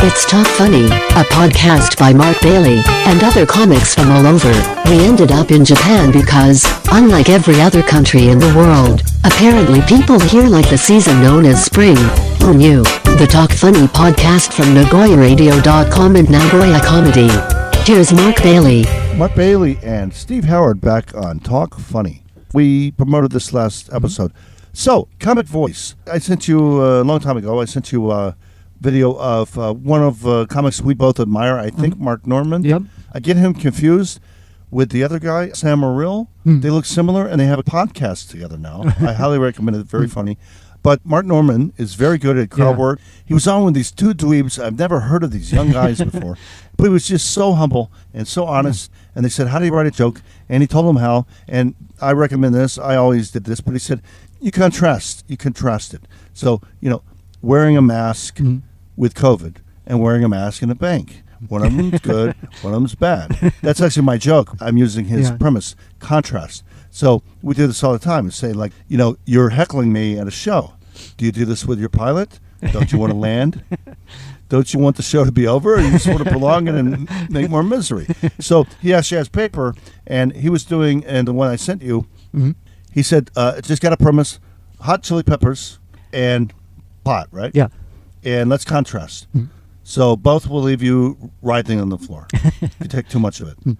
It's Talk Funny, a podcast by Mark Bailey and other comics from all over. We ended up in Japan because, unlike every other country in the world, apparently people here like the season known as spring. Who knew? The Talk Funny podcast from NagoyaRadio.com and Nagoya Comedy. Here's Mark Bailey. Mark Bailey and Steve Howard back on Talk Funny. We promoted this last episode. So, Comic Voice. I sent you a long time ago, I sent you a video of one of comics we both admire, I think Mark Norman. Yep. I get him confused with the other guy, Sam Morrill. They look similar, and they have a podcast together now. I highly recommend it. Very funny. But Mark Norman is very good at crowd work. He was on with these two dweebs. I've never heard of these young guys before. But he was just so humble and so honest. And they said, how do you write a joke? And he told them how. And I recommend this. I always did this. But he said, you contrast it. So, wearing a mask with COVID and wearing a mask in a bank. One of them's good, one of them's bad. That's actually my joke. I'm using his premise, contrast. So we do this all the time. We say, like, you're heckling me at a show. Do you do this with your pilot? Don't you want to land? Don't you want the show to be over? Or you just want to prolong it and make more misery? So he actually has paper, and he was doing, and the one I sent you, he said, it's just got a premise, hot chili peppers and pot, right? Yeah. And let's contrast. So both will leave you writhing on the floor if you take too much of it.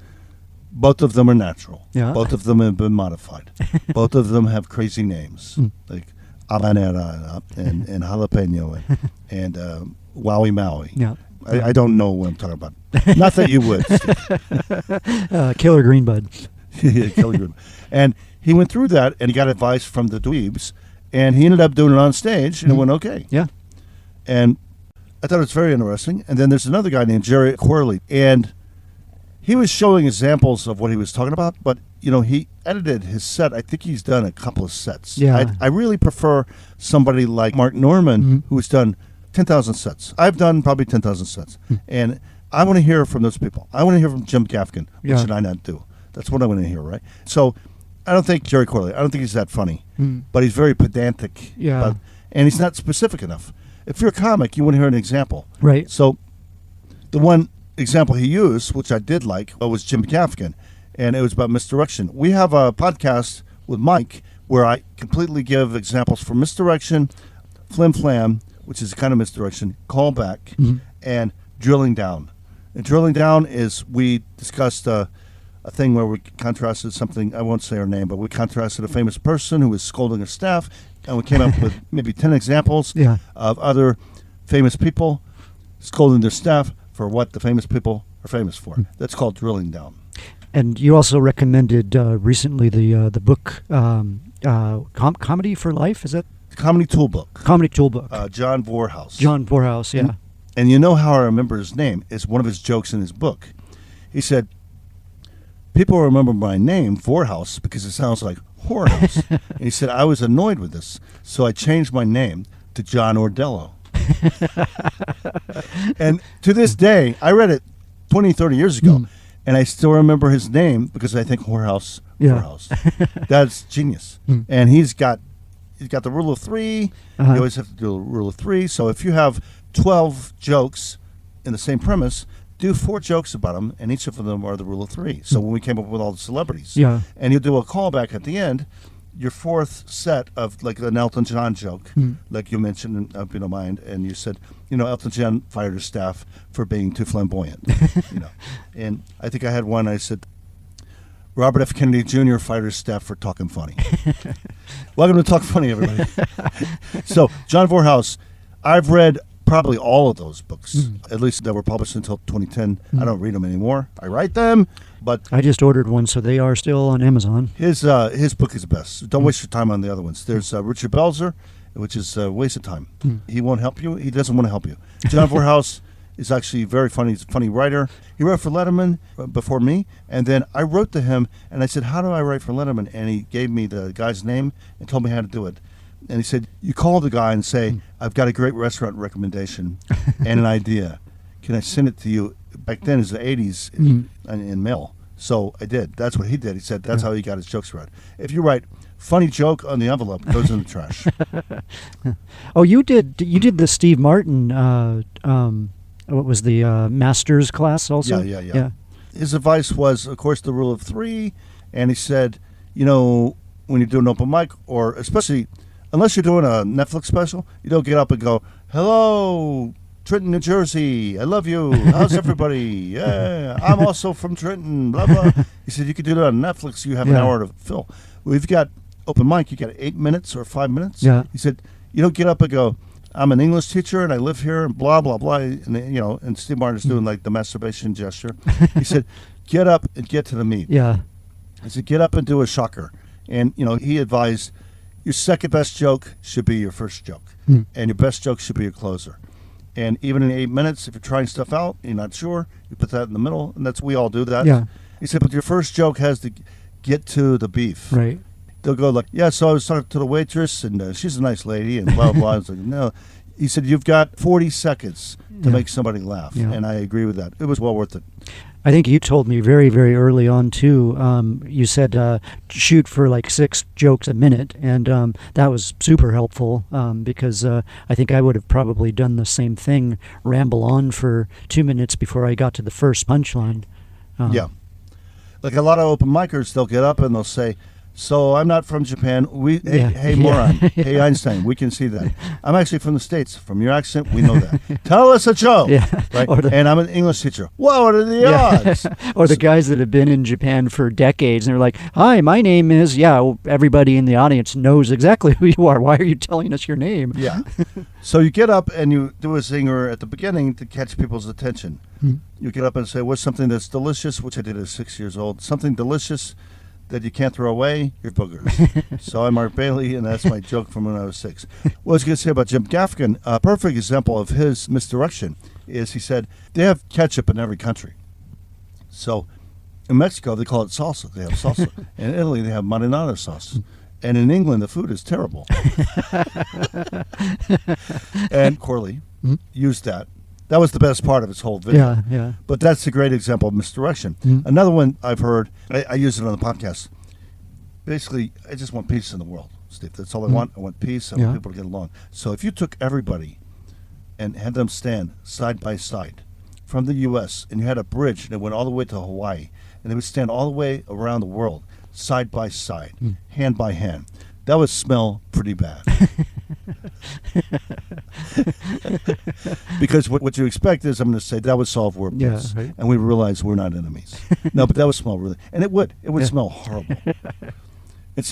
Both of them are natural. Yeah. Both of them have been modified. Both of them have crazy names, like habanera and jalapeno and wowie maui. Yeah. I don't know what I'm talking about. Not that you would, Steve. Killer Green Bud. Yeah, Killer Green Bud. And he went through that, and he got advice from the dweebs, and he ended up doing it on stage, and it went okay. Yeah. And I thought it was very interesting. And then there's another guy named Jerry Corley, and he was showing examples of what he was talking about, but, he edited his set. I think he's done a couple of sets. Yeah. I really prefer somebody like Mark Norman, who's done 10,000 sets. I've done probably 10,000 sets. And I want to hear from those people. I want to hear from Jim Gaffigan, which did I not do. That's what I want to hear, right? So I don't think Jerry Corley, I don't think he's that funny, but he's very pedantic. Yeah. And he's not specific enough. If you're a comic, you want to hear an example. Right. So the one example he used, which I did like, was Jim Gaffigan, and it was about misdirection. We have a podcast with Mike where I completely give examples for misdirection, flimflam, which is a kind of misdirection, callback, and drilling down. And drilling down is, we discussed a thing where we contrasted something, I won't say her name, but we contrasted a famous person who was scolding a staff, and we came up with maybe 10 examples of other famous people scolding their staff for what the famous people are famous for. That's called drilling down. And you also recommended recently the book Comedy for Life, is that? Comedy Toolbook. Comedy Toolbook. Jon Vorhaus. Jon Vorhaus, yeah. And you know how I remember his name is one of his jokes in his book. He said, people remember my name, Vorhaus, because it sounds like whorehouse. And he said, I was annoyed with this, so I changed my name to John Ordello. And to this day, I read it 20, 30 years ago, and I still remember his name because I think whorehouse. That's genius. And he's got the rule of three. You always have to do a rule of three. So if you have 12 jokes in the same premise, do 4 jokes about them, and each of them are the rule of 3. So when we came up with all the celebrities, and you do a callback at the end, your fourth set of, like, an Elton John joke, like you mentioned, if you don't mind, and you said, Elton John fired his staff for being too flamboyant. And I think I had one, I said, Robert F. Kennedy Jr. fired his staff for talking funny. Welcome to Talk Funny, everybody. So, Jon Vorhaus, I've read probably all of those books, at least that were published until 2010. I don't read them anymore. I write them, but I just ordered one, so they are still on Amazon. His book is the best. Don't waste your time on the other ones. There's Richard Belzer, which is a waste of time. He won't help you. He doesn't want to help you. Jon Vorhaus is actually very funny. He's a funny writer. He wrote for Letterman before me, and then I wrote to him, and I said, how do I write for Letterman? And he gave me the guy's name and told me how to do it. And he said, you call the guy and say, I've got a great restaurant recommendation and an idea. Can I send it to you? Back then, it was the 80s in mail. So I did. That's what he did. He said that's how he got his jokes read. If you write funny joke on the envelope, it goes in the trash. Oh, you did the Steve Martin what was the master's class also? Yeah. His advice was, of course, the rule of 3, and he said, when you do an open mic, or especially unless you're doing a Netflix special, you don't get up and go, "Hello, Trenton, New Jersey. I love you. How's everybody? Yeah, I'm also from Trenton." Blah blah. He said you could do that on Netflix. You have an hour to fill. We've got open mic. You got 8 minutes or 5 minutes. Yeah. He said you don't get up and go, "I'm an English teacher and I live here," and blah blah blah. And and Steve Martin's doing like the masturbation gesture. He said, "Get up and get to the meat." Yeah. He said, "Get up and do a shocker." And he advised your second best joke should be your first joke, and your best joke should be your closer. And even in 8 minutes, if you're trying stuff out, you're not sure, you put that in the middle, and we all do that. Yeah. He said, but your first joke has to get to the beef. Right. They'll go like, "Yeah, so I was talking to the waitress, and she's a nice lady," and blah, blah, blah. I was like, no. He said, you've got 40 seconds to make somebody laugh, and I agree with that. It was well worth it. I think you told me very, very early on, too. You said shoot for like 6 jokes a minute, and that was super helpful because I think I would have probably done the same thing, ramble on for 2 minutes before I got to the first punchline. Yeah. Like a lot of open micers, they'll get up and they'll say, "So I'm not from Japan. Hey, moron. Hey, Einstein, we can see that. I'm actually from the States. From your accent, we know that. Tell us a joke." Right? And I'm an English teacher. Whoa, what are the odds? Or the guys that have been in Japan for decades, and they're like, "Hi, my name is," everybody in the audience knows exactly who you are. Why are you telling us your name? Yeah. So you get up and you do a zinger at the beginning to catch people's attention. You get up and say, "What's something that's delicious?" Which I did at 6 years old. Something delicious that you can't throw away, your boogers. So I'm Mark Bailey, and that's my joke from when I was 6. What I was going to say about Jim Gaffigan, a perfect example of his misdirection is he said, they have ketchup in every country. So in Mexico, they call it salsa. They have salsa. In Italy, they have marinara sauce. And in England, the food is terrible. And Corley used that. That was the best part of his whole video. Yeah. But that's a great example of misdirection. Another one I've heard, I use it on the podcast. Basically, I just want peace in the world, Steve. That's all I want. I want peace. I want people to get along. So if you took everybody and had them stand side by side from the U.S., and you had a bridge that went all the way to Hawaii, and they would stand all the way around the world, side by side, hand by hand, that would smell pretty bad. Because what you expect is I'm going to say that would solve world peace, right. and we realize we're not enemies. No, but that would smell really, and it would smell horrible. And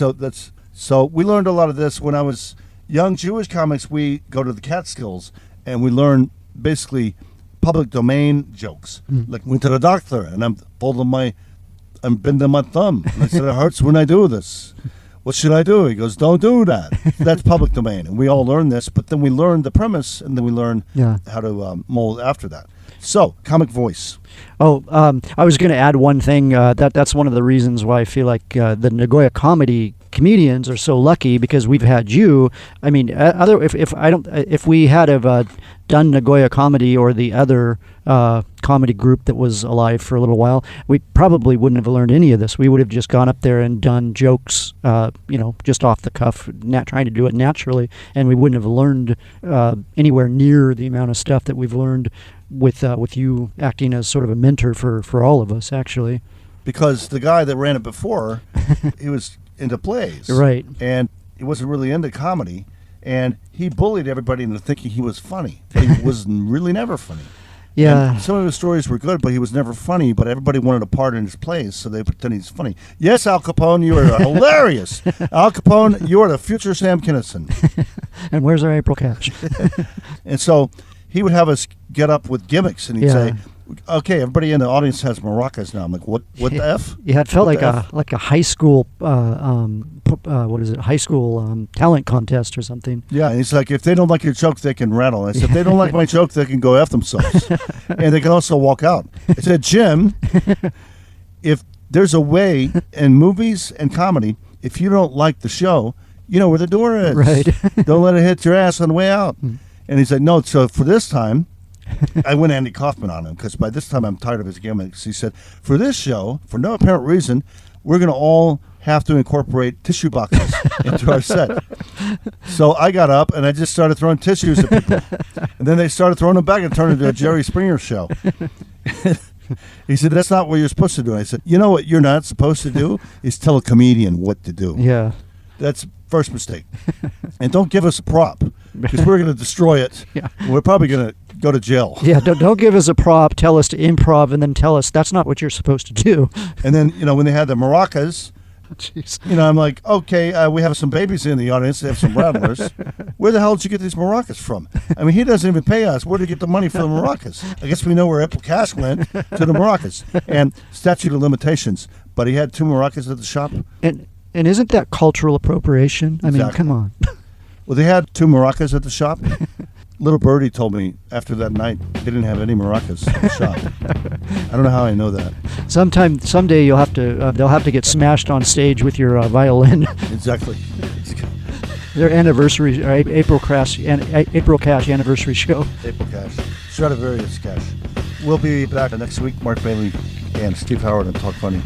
so we learned a lot of this when I was young. Jewish comics, we go to the Catskills and we learn basically public domain jokes. Like went to the doctor and I'm bending my thumb. And I said it hurts when I do this. What should I do? He goes, "Don't do that." That's public domain. And we all learn this, but then we learn the premise, and then we learn how to mold after that. So, comic voice. Oh, I was going to add one thing. That's one of the reasons why I feel like the Nagoya comedy comedians are so lucky, because we've had you. I mean, if we had have done Nagoya comedy or the other comedy group that was alive for a little while, we probably wouldn't have learned any of this. We would have just gone up there and done jokes, just off the cuff, trying to do it naturally, and we wouldn't have learned anywhere near the amount of stuff that we've learned with you acting as sort of a mentor for all of us, actually. Because the guy that ran it before, he was into plays. Right. And he wasn't really into comedy, and he bullied everybody into thinking he was funny. But he was really never funny. Yeah. And some of his stories were good, but he was never funny, but everybody wanted a part in his plays, so they pretend he's funny. Yes, Al Capone, you are hilarious. Al Capone, you are the future Sam Kinison. And where's our April Catch? And so he would have us get up with gimmicks, and he'd say, "Okay, everybody in the audience has maracas now." I'm like, "What the F?" Yeah, it felt like a high school, high school talent contest or something. Yeah, and he's like, "If they don't like your joke, they can rattle." And I said, "If they don't like my joke, they can go F themselves." And they can also walk out. I said, "Jim, if there's a way in movies and comedy, if you don't like the show, you know where the door is. Right. Don't let it hit your ass on the way out." And he said, "No, so for this time," I went Andy Kaufman on him, because by this time I'm tired of his gimmicks. He said, "For this show, for no apparent reason, we're going to all have to incorporate tissue boxes into our set. So I got up and I just started throwing tissues at people. And then they started throwing them back and turned into a Jerry Springer show. He said, that's not what you're supposed to do. I said, you know what you're not supposed to do is tell a comedian what to do. Yeah. That's first mistake. And don't give us a prop because we're going to destroy it. Yeah. We're probably going to go to jail. Yeah, don't give us a prop, tell us to improv, and then tell us that's not what you're supposed to do. And then, when they had the maracas, Jeez. I'm like, okay, we have some babies in the audience. They have some rattlers. Where the hell did you get these maracas from? I mean, he doesn't even pay us. Where did he get the money for the maracas? I guess we know where April Cash went to the maracas. And statute of limitations. But he had 2 maracas at the shop. And isn't that cultural appropriation? I mean, Exactly. come on. Well, they had 2 maracas at the shop. Little Birdie told me after that night they didn't have any maracas at the shop. I don't know how I know that. Someday you'll have to. They'll have to get smashed on stage with your violin. Exactly. Their anniversary, April Cash anniversary show. April Cash. Stradivarius Cash. We'll be back next week. Mark Bailey and Steve Howard and Talk Funny.